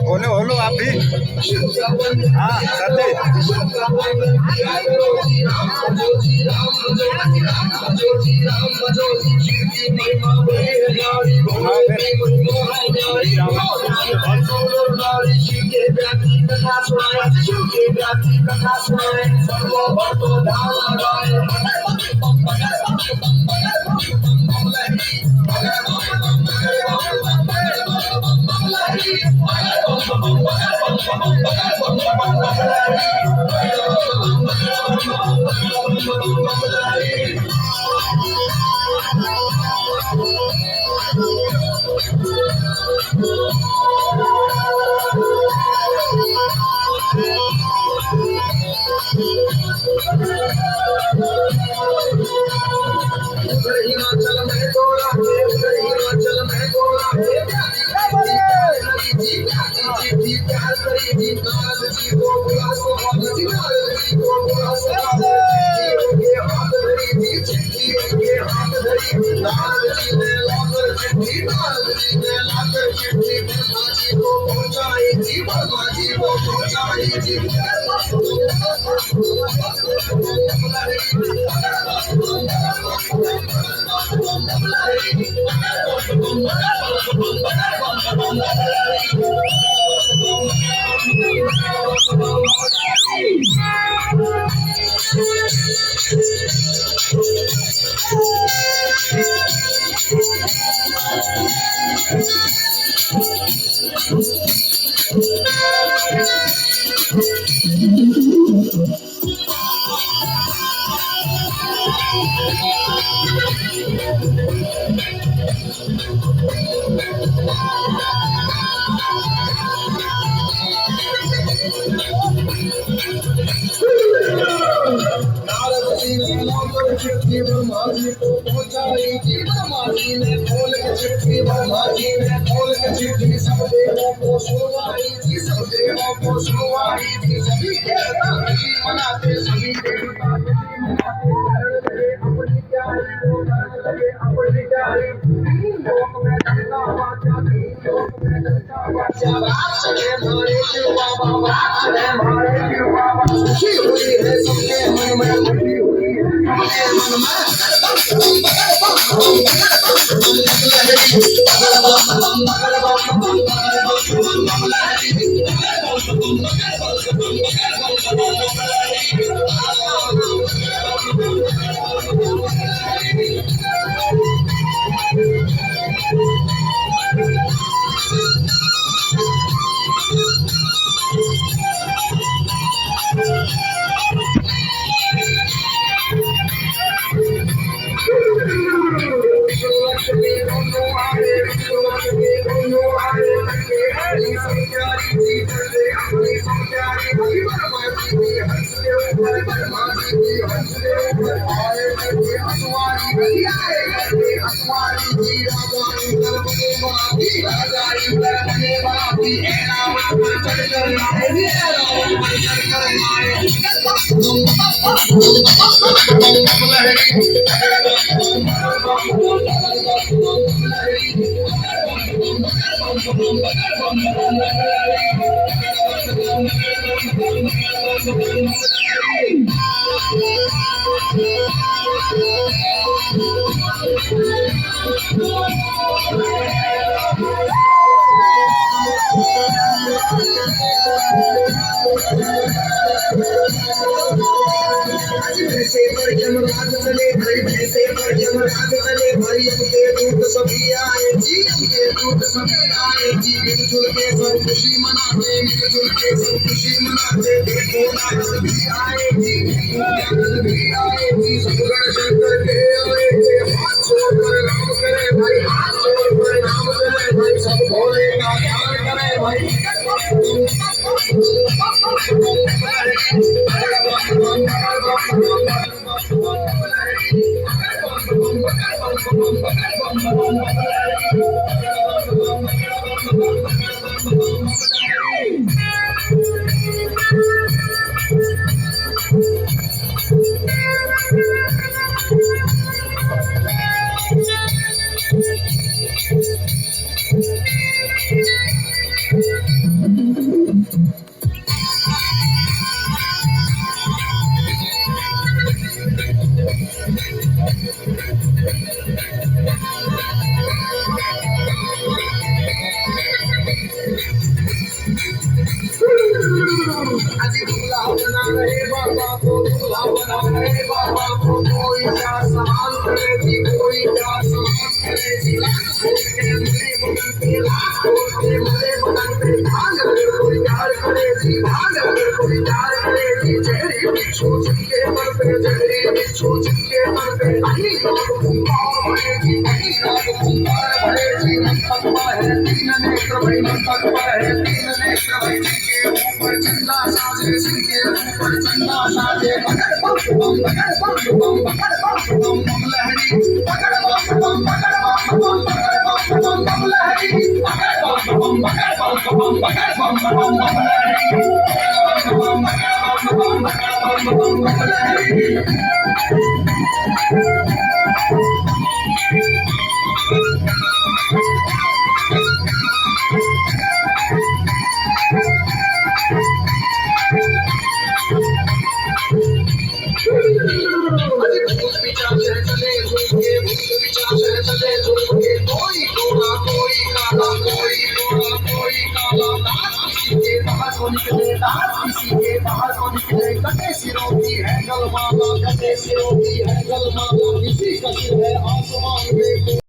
बोलो बोलो आप भी। हाँ सत्य। हिमाचल में गोरा है, हिमाचल में गोरा है, प्यार करेगी नाल जी को बुला सो जी नाल जी को बुला सो के हाथ धरी जी चिट्ठी के हाथ धरी नाल जी ने लाकर चिट्ठी नाल जी ने लाकर चिट्ठी बर्मा जी को पहुंचाई जी बर्मा जी को पहुंचाई जी चिट्ठी बर्मा जी को पहुंचाई जी बर्मा जी ने खोल के चिट्ठी बर्मा जी ने खोल के चिट्ठी सब देवों को सुनवाई जी सब देवों को सुनवाई जी सभी देवता खुशी मनाते सभी देवता अपनी प्यारी को लगे अपनी प्यारी लोक में डंका बाजा लोक में डंका बाजा बाप चले मारे शिव बाबा बाप चले मारे शिव बाबा खुशी हुई है सबके मन में खुशी हुई है बाबा को दूल्हा बनाए, बाबा को कोई क्या सवाल करे जी, कोई क्या सवाल करे जी, बोल के मरे बगल पे, बोल के मरे बगल पे, भाग अगर कोई प्यार करे जी, भाग अगर कोई प्यार करे जी, जहरी बिच्छू जिसके पर पे, जहरी बिच्छू जिसके पर पे, अही लोग कुंभार भरे जी, अही लोग कुंभार भरे जी, नंतकवा है तीन नेत्र भाई, नंतकवा है तीन नेत्र भाई, जिनके ऊपर चंदा साजे, जिनके ऊपर चंदा साजे, पकड़ बम बम, पकड़ बम बम, पकड़ बम बम बम लहरी, पकड़ बम बम, पकड़ बम बम, पकड़ बम बम बम लहरी, पकड़ बम बम, पकड़ बम बम, पकड़ बम बम बम लहरी, पकड़ बम बम, पकड़ बम बम लहरी। भूत पिशाच चले झूठे, भूत पिशाच चले झूठे, कोई गोरा कोई काला, कोई गोरा कोई काला, दांत किसी के बाहर को निकले, दांत किसी के बाहर को निकले, कटे सिरों की है गलमाला, कटे सिरों की है गलमाला, किसी का सिर है आसमान में।